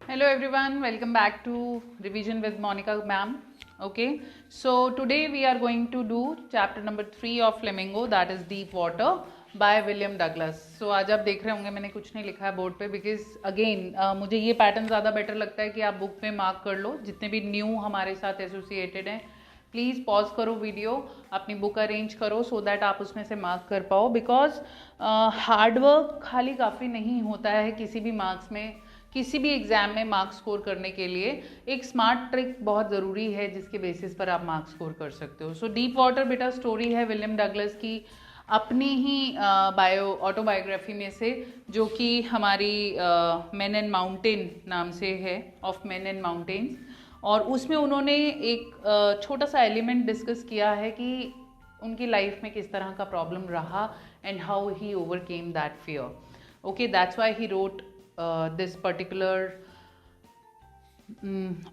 Hello everyone, welcome back to Revision with Monica ma'am. Okay, so today we are going to do chapter number 3 of Flamingo, that is Deep Water by William Douglas. So आज आप देख रहे होंगे मैंने कुछ नहीं लिखा है बोर्ड पे बिकॉज अगेन मुझे ये पैटर्न ज़्यादा बेटर लगता है कि आप बुक में मार्क कर लो. जितने भी न्यू हमारे साथ एसोसिएटेड हैं प्लीज़ पॉज करो वीडियो, अपनी बुक अरेंज करो सो दैट आप उसमें से मार्क कर पाओ. बिकॉज हार्डवर्क खाली काफ़ी नहीं होता है किसी भी मार्क्स में, किसी भी एग्जाम में मार्क्स स्कोर करने के लिए एक स्मार्ट ट्रिक बहुत ज़रूरी है जिसके बेसिस पर आप मार्क्स स्कोर कर सकते हो. सो डीप वाटर बेटा स्टोरी है विलियम डगलस की अपनी ही ऑटोबायोग्राफी में से, जो कि हमारी मेन एंड माउंटेन नाम से है, ऑफ मेन एंड माउंटेन्स. और उसमें उन्होंने एक छोटा सा एलिमेंट डिस्कस किया है कि उनकी लाइफ में किस तरह का प्रॉब्लम रहा and how he overcame that fear. Okay, that's why he wrote this particular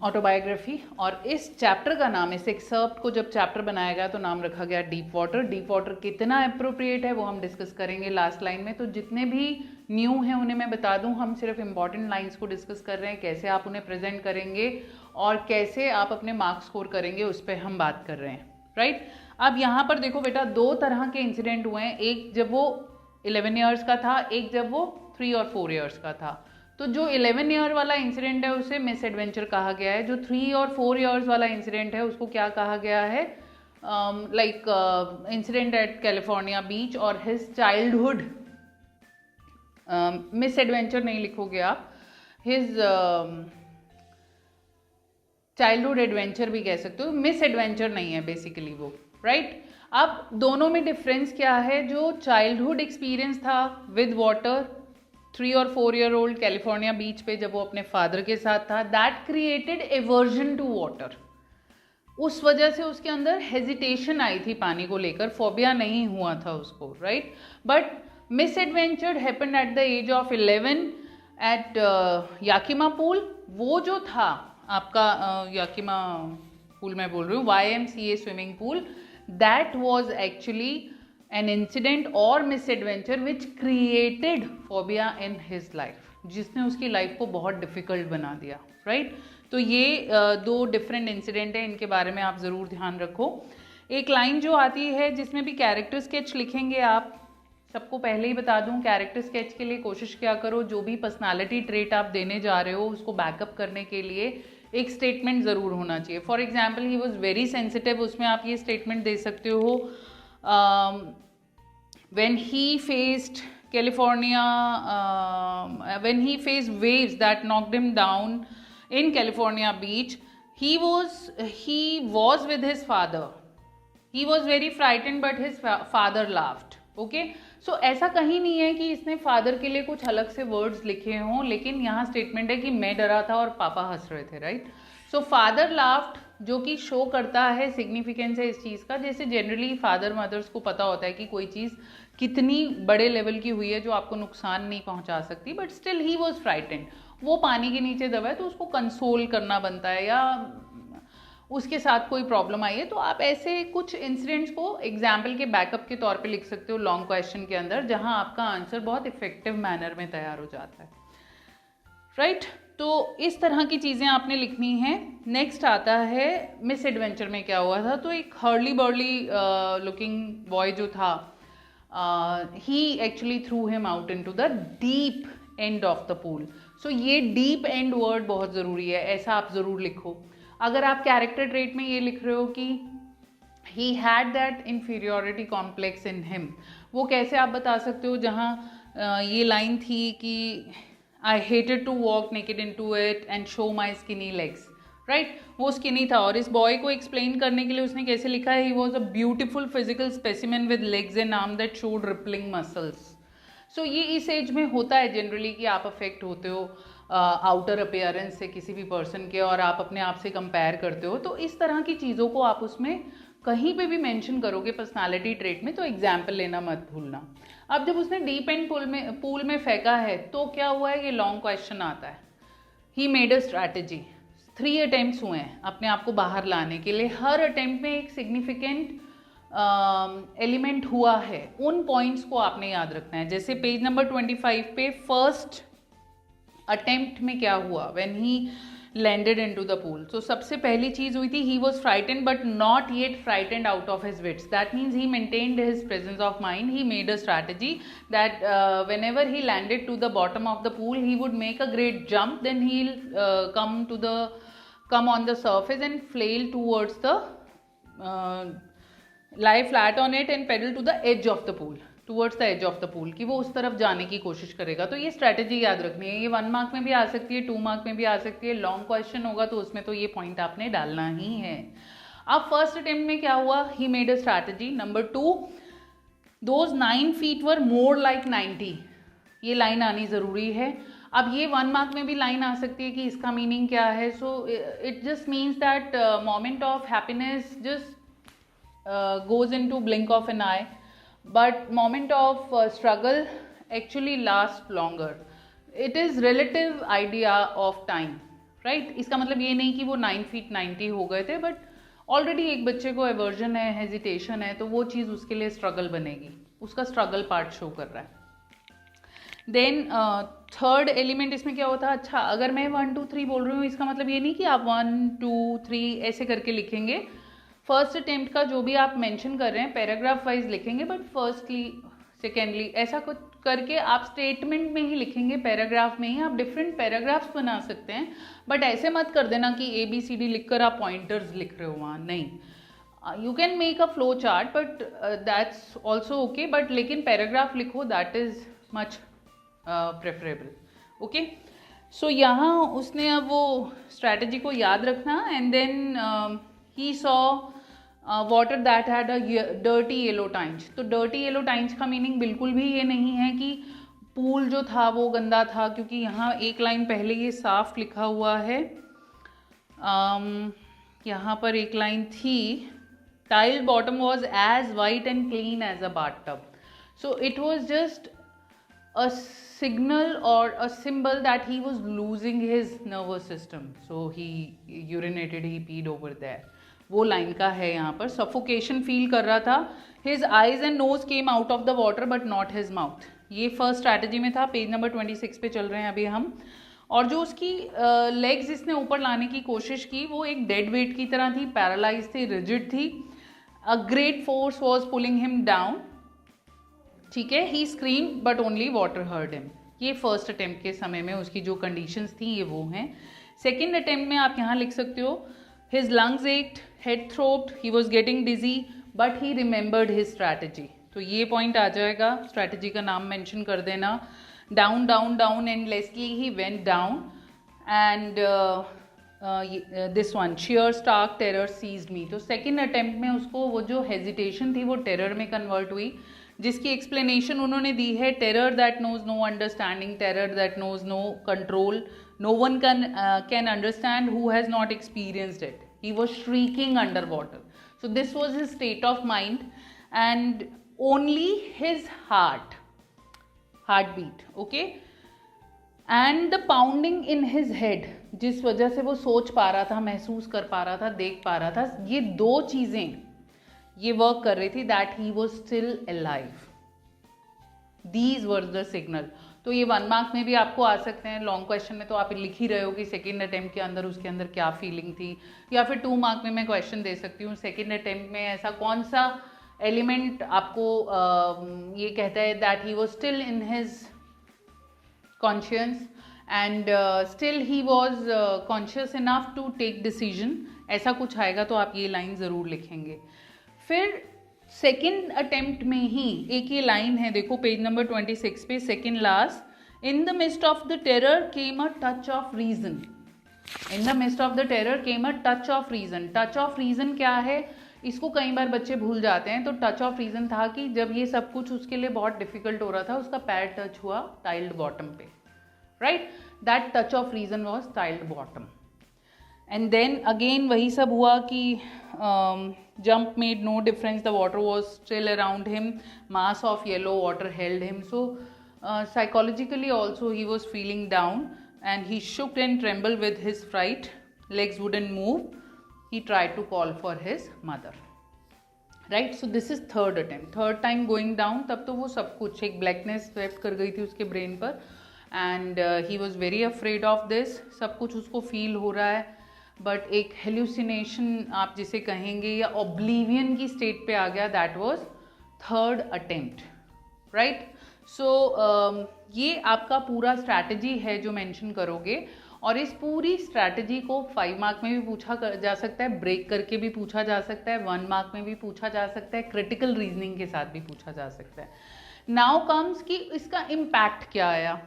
autobiography. और इस चैप्टर का नाम, इस एक्सर्प्ट को जब चैप्टर बनाया गया तो नाम रखा गया डीप वाटर. डीप वाटर कितना अप्रोप्रिएट है वो हम डिस्कस करेंगे लास्ट लाइन में. तो जितने भी न्यू हैं उन्हें मैं बता दूं, हम सिर्फ इंपॉर्टेंट लाइंस को डिस्कस कर रहे हैं, कैसे आप उन्हें प्रेजेंट करेंगे और कैसे आप अपने मार्क्स स्कोर करेंगे उस पर हम बात कर रहे हैं. राइट, अब यहाँ पर देखो बेटा दो तरह के इंसिडेंट हुए हैं, एक जब वो 11 ईयर्स का था, एक जब वो 3 और 4 ईयर्स का था. तो जो 11 ईयर वाला इंसिडेंट है उसे मिस एडवेंचर कहा गया है. जो 3 और 4 ईयर्स वाला इंसिडेंट है उसको क्या कहा गया है, लाइक इंसिडेंट एट कैलिफोर्निया बीच और हिज चाइल्डहुड. मिस एडवेंचर नहीं लिखोगे आप, हिज चाइल्डहुड एडवेंचर भी कह सकते हो, मिस एडवेंचर नहीं है बेसिकली वो. राइट, अब दोनों में डिफरेंस क्या है. जो चाइल्डहुड एक्सपीरियंस था विद वाटर, 3 और 4 ईयर ओल्ड कैलिफोर्निया बीच पे जब वो अपने फादर के साथ था, that created aversion to water. उस वजह से उसके अंदर हेजिटेशन आई थी पानी को लेकर, फोबिया नहीं हुआ था उसको. Right, but misadventure happened at the as of 11 at Yakima pool. वो जो था आपका याकिमा पूल मैं बोल रही हूँ, YMCA swimming pool, that was actually an incident or misadventure which created phobia in his life, जिसने उसकी लाइफ को बहुत डिफिकल्ट बना दिया. राइट, तो ये दो डिफरेंट इंसिडेंट हैं, इनके बारे में आप ज़रूर ध्यान रखो. एक लाइन जो आती है जिसमें भी कैरेक्टर स्केच लिखेंगे आप, सबको पहले ही बता दूं कैरेक्टर स्केच के लिए कोशिश क्या करो, जो भी पर्सनालिटी ट्रेट आप देने जा रहे हो उसको बैकअप करने के लिए एक स्टेटमेंट ज़रूर होना चाहिए. For example he was very sensitive, उसमें आप ये स्टेटमेंट दे सकते हो, when he faced California, when he faced waves that knocked him down in California beach, he was with his father. He was very frightened but his father laughed. Okay, so ऐसा कहीं नहीं है कि इसने father के लिए कुछ अलग से वर्ड्स लिखे हों, लेकिन यहाँ स्टेटमेंट है कि मैं डरा था और पापा हंस रहे थे. राइट, सो फादर लाफ्ड, जो कि शो करता है सिग्निफिकेंस है इस चीज़ का. जैसे जनरली फादर मदर्स को पता होता है कि कोई चीज़ कितनी बड़े लेवल की हुई है जो आपको नुकसान नहीं पहुंचा सकती, but still he was frightened. वो पानी के नीचे दबा है तो उसको कंसोल करना बनता है, या उसके साथ कोई प्रॉब्लम आई है. तो आप ऐसे कुछ इंसिडेंट्स को एग्जाम्पल के बैकअप के तौर पे लिख सकते हो लॉन्ग क्वेश्चन के अंदर, जहां आपका आंसर बहुत इफेक्टिव मैनर में तैयार हो जाता है. राइट, तो इस तरह की चीज़ें आपने लिखनी है. नेक्स्ट आता है मिस एडवेंचर में क्या हुआ था. तो एक हर्ली बर्ली लुकिंग बॉय जो था, he actually threw him out into the deep end of the pool. so ये deep end word बहुत ज़रूरी है, ऐसा आप ज़रूर लिखो. अगर आप कैरेक्टर ट्रेट में ये लिख रहे हो कि he had that inferiority complex in him, वो कैसे आप बता सकते हो. जहाँ ये लाइन थी कि I hated to walk naked into it and show my skinny legs. Right, वो स्किनी था और इस बॉय को एक्सप्लेन करने के लिए उसने कैसे लिखा है, he was a beautiful physical specimen with legs and arm that showed rippling muscles. So ये इस एज में होता है जनरली कि आप अफेक्ट होते हो आउटर अपेयरेंस से किसी भी पर्सन के, और आप अपने आप से कंपेयर करते हो. तो इस तरह की चीज़ों को आप उसमें कहीं पे भी मेंशन करोगे पर्सनालिटी ट्रेट में, तो एग्जाम्पल लेना मत भूलना. अब जब उसने डीप एंड पूल में फेंका है तो क्या हुआ है, ये लॉन्ग क्वेश्चन आता है. ही मेड अ स्ट्रैटेजी. 3 अटेम्प्ट्स हुए हैं अपने आप को बाहर लाने के लिए. हर अटेम्प्ट में एक सिग्निफिकेंट एलिमेंट हुआ है. उन पॉइंट्स को आपने याद रखना है. जैसे पेज नंबर 25 पे फर्स्ट अटेम्प्ट में क्या हुआ when he landed into the pool. So सबसे पहली चीज हुई थी, he was frightened but not yet frightened out of his wits. That means he maintained his presence of mind. He made a strategy that whenever he landed to the bottom of the pool, he would make a great jump, then he'll come on the surface and flail towards the lie flat on it and pedal to the edge of the pool, towards the as of the pool, कि वो उस तरफ जाने की कोशिश करेगा. तो ये स्ट्रैटेजी याद रखनी है. ये 1 मार्क में भी आ सकती है, 2 मार्क में भी आ सकती है. लॉन्ग क्वेश्चन होगा तो उसमें तो ये पॉइंट आपने डालना ही है. अब फर्स्ट अटेम्प्ट में क्या हुआ, ही made a strategy. Number 2, those 9 feet were more like 90. ये लाइन आनी ज़रूरी है. अब ये 1 मार्क में भी लाइन आ सकती है कि इसका मीनिंग क्या है. So it just means that moment of happiness just goes into blink of an eye, but moment of struggle actually lasts longer. It is relative idea of time, right? इसका मतलब ये नहीं कि वो 9 feet 90 हो गए थे, but already एक बच्चे को एवर्जन है, हेजिटेशन है, तो वो चीज़ उसके लिए स्ट्रगल बनेगी. उसका स्ट्रगल पार्ट शो कर रहा है. देन थर्ड एलिमेंट इसमें क्या होता है, अच्छा अगर मैं 1 2 3 बोल रही हूँ, इसका मतलब ये नहीं कि आप 1 2 3 ऐसे करके लिखेंगे. फर्स्ट अटेम्प्ट का जो भी आप मेंशन कर रहे हैं पैराग्राफ वाइज लिखेंगे, बट फर्स्टली सेकेंडली ऐसा कुछ करके आप स्टेटमेंट में ही लिखेंगे, पैराग्राफ में ही. आप डिफरेंट पैराग्राफ्स बना सकते हैं, बट ऐसे मत कर देना कि ABCD लिखकर आप पॉइंटर्स लिख रहे हो वहाँ, नहीं. You can make a flow chart but that's also okay, but लेकिन पैराग्राफ लिखो, that is much preferable. Okay, so यहाँ उसने अब वो स्ट्रैटेजी को याद रखना. And then he saw water that had a dirty yellow tinge. तो dirty yellow tinge का मीनिंग बिल्कुल भी ये नहीं है कि पूल जो था वो गंदा था, क्योंकि यहाँ एक लाइन पहले ये साफ लिखा हुआ है. यहाँ पर एक लाइन थी, tiled bottom was as white and clean as a bathtub. So it was just a signal or a symbol that he was losing his nervous system. So he urinated, he peed over there. वो line का है यहाँ पर. Suffocation feel कर रहा था. His eyes and nose came out of the water but not his mouth. ये first strategy में था. पेज नंबर 26 पे चल रहे हैं अभी हम. और जो उसकी लेग्स इसने ऊपर लाने की कोशिश की वो एक डेड वेट की तरह थी, पैरालाइज थी, रिजिड थी. A great force was pulling him down. ठीक है, ही scream but only water heard him. ये फर्स्ट अटेम्प्ट के समय में उसकी जो कंडीशंस थी ये वो हैं. सेकेंड अटेम्प्ट में आप यहाँ लिख सकते हो, his lungs ached, head throbbed, he was getting dizzy, but he remembered his strategy. तो ये पॉइंट आ जाएगा. स्ट्रैटेजी का नाम मेंशन कर देना. Down down down endlessly he went down and this one sheer stark terror seized me. तो second attempt में उसको वो जो हेजिटेशन थी वो टेरर में कन्वर्ट हुई, जिसकी एक्सप्लेनेशन उन्होंने दी है, terror that knows no understanding, terror that knows no control, no one can understand who has not experienced it. He was shrieking underwater. So this was his state of mind, and only his heartbeat, okay, and the pounding in his head, जिस वजह से वो सोच पा रहा था, महसूस कर पा रहा था, देख पा रहा था, ये दो चीजें ये वर्क कर रही थी, that he was still alive. These were the signal. तो ये 1 मार्क में भी आपको आ सकते हैं. लॉन्ग क्वेश्चन में तो आप लिख ही रहे हो कि सेकेंड अटेम्प्ट के अंदर उसके अंदर क्या फीलिंग थी, या फिर 2 मार्क में मैं क्वेश्चन दे सकती हूँ, सेकेंड अटेम्प्ट में ऐसा कौन सा एलिमेंट आपको ये कहता है that he was still in his conscious and still he was conscious enough to take decision. ऐसा कुछ आएगा तो आप ये लाइन ज़रूर लिखेंगे. फिर सेकेंड अटेम्प्ट में ही एक ये लाइन है, देखो पेज नंबर 26 पे, second last. In the mist of the terror came a touch of reason. In the mist of the terror came a touch of reason. Touch of reason क्या है, इसको कई बार बच्चे भूल जाते हैं. तो टच ऑफ रीजन था कि जब ये सब कुछ उसके लिए बहुत डिफिकल्ट हो रहा था, उसका पैर टच हुआ टाइल्ड बॉटम पे, right. That touch of reason was tiled bottom. And then again वही सब हुआ कि jump made no difference, the water was still around him, mass of yellow water held him. So psychologically also he was feeling down and he shook and trembled with his fright, legs wouldn't move. He tried to call for his mother, right. So this is third attempt, third time going down. तब तो वो सब कुछ एक blackness swept कर गई थी उसके ब्रेन पर, and he was very afraid of this. सब कुछ उसको फील हो रहा है, बट एक हेल्यूसिनेशन आप जिसे कहेंगे या ऑब्लीवियन की स्टेट पे आ गया. That was third attempt, right. So ये आपका पूरा स्ट्रैटेजी है जो मेंशन करोगे, और इस पूरी स्ट्रैटेजी को 5 मार्क में भी पूछा जा सकता है, ब्रेक करके भी पूछा जा सकता है, 1 मार्क में भी पूछा जा सकता है, क्रिटिकल रीजनिंग के साथ भी पूछा जा सकता है. नाउ कम्स कि इसका इम्पैक्ट क्या आया.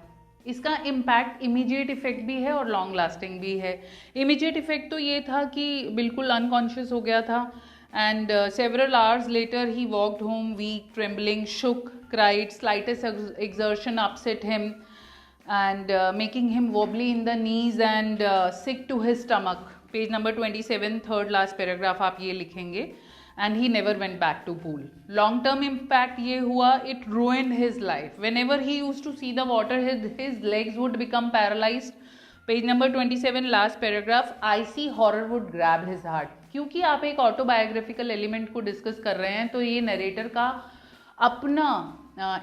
इसका इम्पैक्ट इमीडिएट इफेक्ट भी है और लॉन्ग लास्टिंग भी है. इमीडिएट इफेक्ट तो ये था कि बिल्कुल अनकॉन्शियस हो गया था, and several hours later he walked home weak, trembling, shook, cried, slightest exertion upset him and making him wobbly in the knees and sick to his stomach. Page number 27, third last paragraph आप ये लिखेंगे. And he never went back to pool. Long term impact ये हुआ, it ruined his life. Whenever he used to see the water, his legs would become paralyzed. Page number 27, last paragraph. Icy horror would grab his heart. क्योंकि आप एक autobiographical element को discuss कर रहे हैं, तो ये नरेटर का अपना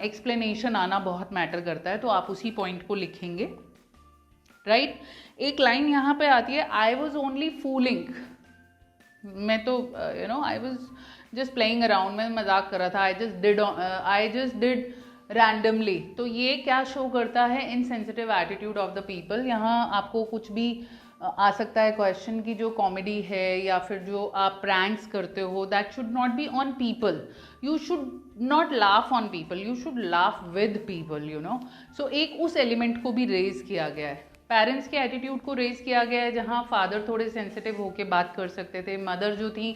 एक्सप्लेनेशन आना बहुत मैटर करता है, तो आप उसी पॉइंट को लिखेंगे, राइट. एक लाइन यहाँ पे आती है, आई वॉज ओनली फूलिंग. मैं तो I was just playing around, मैं मजाक कर रहा था. I just did randomly. तो ये क्या शो करता है, insensitive attitude of the people. यहाँ आपको कुछ भी आ सकता है क्वेश्चन की जो कॉमेडी है या फिर जो आप प्रैंक्स करते हो, that should not be on people. You should not laugh on people, you should laugh with people, so एक उस एलिमेंट को भी रेज किया गया है. पेरेंट्स के एटीट्यूड को रेज किया गया है, जहाँ फादर थोड़े सेंसिटिव होके बात कर सकते थे. मदर जो थी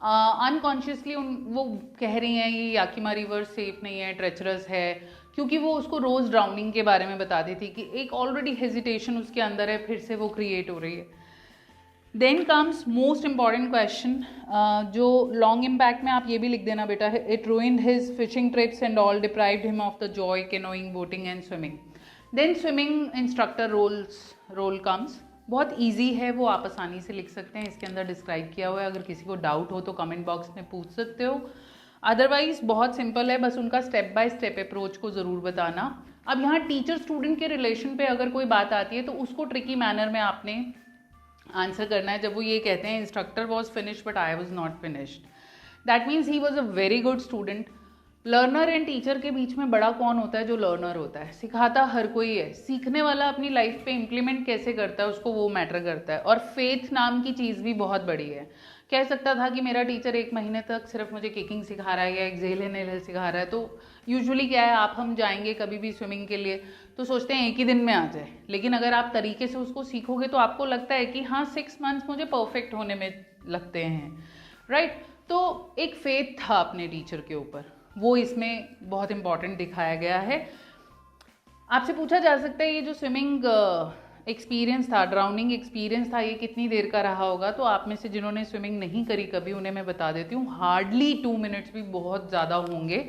अनकॉन्शियसली वो कह रही हैं ये याकिमा रिवर सेफ नहीं है, ट्रेचरस है, क्योंकि वो उसको रोज ड्राउनिंग के बारे में बताती थी कि एक ऑलरेडी हेजिटेशन उसके अंदर है, फिर से वो क्रिएट हो रही है. Then comes most important question, जो लॉन्ग इम्पैक्ट में आप ये भी लिख देना बेटा, it ruined his fishing trips and all, deprived him of the joy canoeing, boating and swimming. Then swimming instructor role comes. बहुत ईजी है, वो आप आसानी से लिख सकते हैं, इसके अंदर डिस्क्राइब किया हुआ है. अगर किसी को डाउट हो तो कमेंट बॉक्स में पूछ सकते हो. अदरवाइज बहुत सिंपल है, बस उनका स्टेप बाय स्टेप अप्रोच को ज़रूर बताना. अब यहाँ टीचर स्टूडेंट के रिलेशन पे अगर कोई बात आती है तो उसको ट्रिकी मैनर में आपने आंसर करना है. जब वो ये कहते हैं instructor was finished but I was not finished, that means he was a very good student. Learner and teacher के बीच में बड़ा कौन होता है? जो लर्नर होता है. सिखाता हर कोई है, सीखने वाला अपनी लाइफ पे इम्प्लीमेंट कैसे करता है उसको वो मैटर करता है. और फेथ नाम की चीज़ भी बहुत बड़ी है. कह सकता था कि मेरा टीचर 1 महीने तक सिर्फ मुझे किकिंग सिखा रहा है या एक्सेल इनहेल सिखा रहा है. तो यूजुअली क्या है, आप हम जाएंगे कभी भी स्विमिंग के लिए तो सोचते हैं एक ही दिन में आ जाए, लेकिन अगर आप तरीके से उसको सीखोगे तो आपको लगता है कि हाँ 6 मंथ्स मुझे परफेक्ट होने में लगते हैं, राइट. तो एक फेथ था अपने टीचर के ऊपर, वो इसमें बहुत इंपॉर्टेंट दिखाया गया है. आपसे पूछा जा सकता है ये जो स्विमिंग एक्सपीरियंस था, ड्राउनिंग एक्सपीरियंस था, ये कितनी देर का रहा होगा. तो आप में से जिन्होंने स्विमिंग नहीं करी कभी, उन्हें मैं बता देती हूँ, हार्डली 2 मिनट्स भी बहुत ज़्यादा होंगे,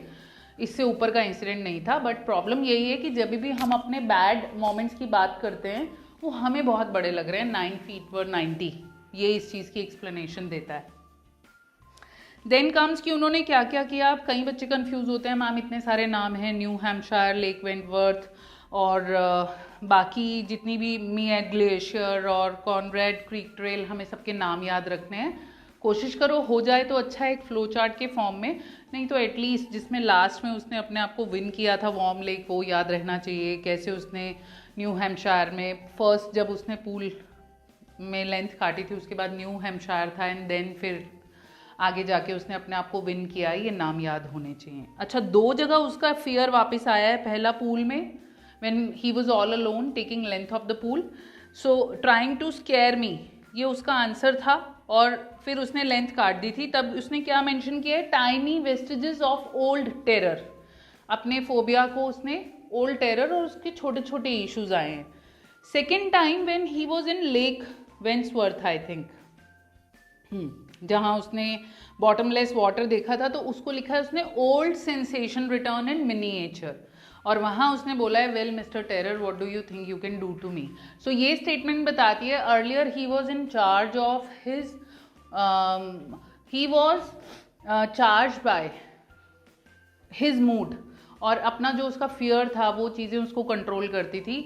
इससे ऊपर का इंसिडेंट नहीं था. बट प्रॉब्लम यही है कि जब भी हम अपने बैड मोमेंट्स की बात करते हैं वो हमें बहुत बड़े लग रहे हैं. 9 फीट पर 90, ये इस चीज़ की एक्सप्लेनेशन देता है. देन कम्स कि उन्होंने क्या क्या किया. कई बच्चे कंफ्यूज होते हैं, मैम इतने सारे नाम हैं, न्यू हैम्पशायर, लेक वेंटवर्थ और बाकी जितनी भी मियाग ग्लेशियर और कॉनरेड क्रीक ट्रेल, हमें सबके नाम याद रखने हैं. कोशिश करो हो जाए तो अच्छा है एक फ्लो चार्ट के फॉर्म में, नहीं तो एटलीस्ट जिसमें लास्ट में उसने अपने आप को विन किया था वॉर्म लेक, वो याद रहना चाहिए. कैसे उसने न्यू हैम्पशायर में फर्स्ट जब उसने पूल में लेंथ काटी थी, उसके बाद न्यू हैम्पशायर था एंड देन फिर आगे जाके उसने अपने आप को विन किया. ये नाम याद होने चाहिए. अच्छा, 2 जगह उसका फियर वापस आया है. पहला पूल में when he was all alone taking length of the pool, so trying to scare me, ये उसका आंसर था. और फिर उसने लेंथ काट दी थी, तब उसने क्या मेंशन किया है, tiny vestiges of old terror. अपने फोबिया को उसने ओल्ड टेरर और उसके छोटे छोटे इश्यूज आए हैं. Second time when he was in lake Wentworth I think, जहाँ उसने बॉटमलेस वाटर देखा था, तो उसको लिखा है उसने old sensation return in miniature. और वहाँ उसने बोला है well mister terror what do you think you can do to me. So ये स्टेटमेंट बताती है earlier he was in charge of his, he was charge by his mood, और अपना जो उसका फियर था वो चीज़ें उसको कंट्रोल करती थी.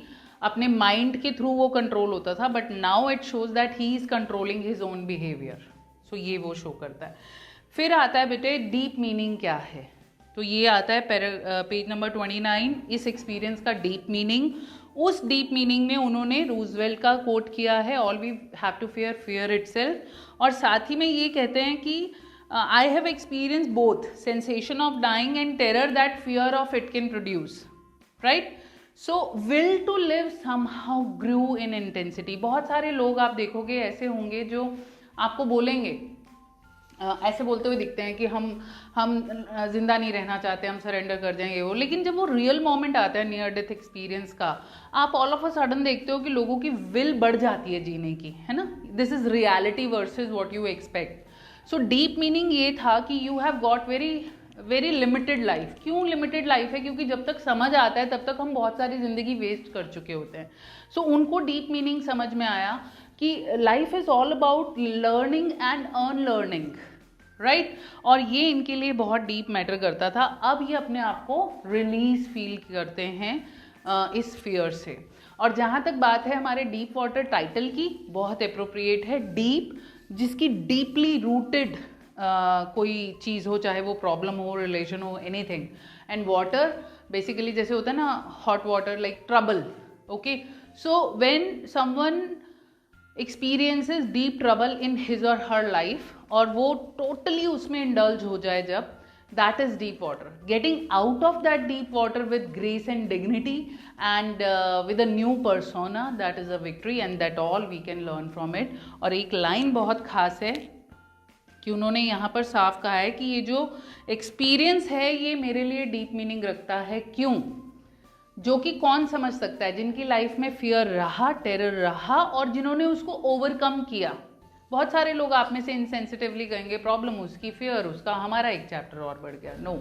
अपने माइंड के थ्रू वो कंट्रोल होता था, but now it shows that he is controlling his own behaviour. So ये वो शो करता है। फिर आता है बेटे डीप मीनिंग क्या है, तो ये आता है पेज नंबर 29, इस एक्सपीरियंस का डीप मीनिंग। उस डीप मीनिंग में उन्होंने रूजवेल्ट का कोट किया है, all we have to fear fear itself, और साथ ही में ये कहते हैं कि I have experience both sensation of dying and terror that fear of it can produce, right. So will to live somehow grew in intensity. बहुत सारे लोग आप देखोगे ऐसे होंगे जो आपको बोलेंगे, ऐसे बोलते हुए दिखते हैं कि हम जिंदा नहीं रहना चाहते, हम सरेंडर कर जाएंगे वो, लेकिन जब वो रियल मोमेंट आता है नियर डेथ एक्सपीरियंस का, आप ऑल ऑफ अ सडन देखते हो कि लोगों की विल बढ़ जाती है जीने की, है ना। This is reality versus what you expect. So deep meaning ये था कि you have got very limited life. क्यों लिमिटेड लाइफ है? क्योंकि जब तक समझ आता है तब तक हम बहुत सारी जिंदगी वेस्ट कर चुके होते हैं। सो उनको डीप मीनिंग समझ में आया कि life is all about learning and unlearning, right. और ये इनके लिए बहुत डीप मैटर करता था। अब ये अपने आप को रिलीज फील करते हैं इस फियर से। और जहाँ तक बात है हमारे डीप वाटर टाइटल की, बहुत अप्रोप्रिएट है। डीप, जिसकी डीपली रूटेड कोई चीज़ हो, चाहे वो प्रॉब्लम हो, रिलेशन हो, एनीथिंग। एंड वाटर बेसिकली जैसे होता है ना, hot water like trouble, okay. So when someone experiences deep trouble in his और हर लाइफ, और वो टोटली उसमें इंडल्ज हो जाए जब, that is deep water. Getting out of that deep water with grace and dignity and with a new persona, that is a victory and that all we can learn from it. और एक line बहुत खास है कि उन्होंने यहाँ पर साफ कहा है कि ये जो एक्सपीरियंस है ये मेरे लिए डीप मीनिंग रखता है। क्यों? जो कि कौन समझ सकता है? जिनकी लाइफ में फियर रहा, टेरर रहा, और जिन्होंने उसको ओवरकम किया। बहुत सारे लोग आप में से इनसेंसिटिवली कहेंगे प्रॉब्लम उसकी, फियर उसका, हमारा एक चैप्टर और बढ़ गया। No,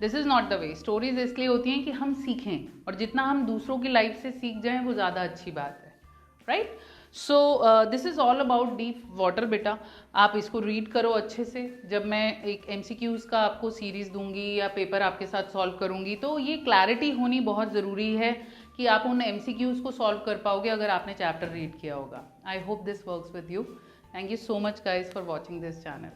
this is not the way. Stories इसलिए होती हैं कि हम सीखें, और जितना हम दूसरों की लाइफ से सीख जाएं वो ज़्यादा अच्छी बात है, right. So this is all about deep water बेटा। आप इसको रीड करो अच्छे से। जब मैं एक MCQs का आपको सीरीज़ दूंगी या पेपर आपके साथ सॉल्व करूंगी, तो ये क्लैरिटी होनी बहुत ज़रूरी है कि आप उन MCQs को सॉल्व कर पाओगे अगर आपने चैप्टर रीड किया होगा। I hope this works with you. Thank you so much guys for watching this channel.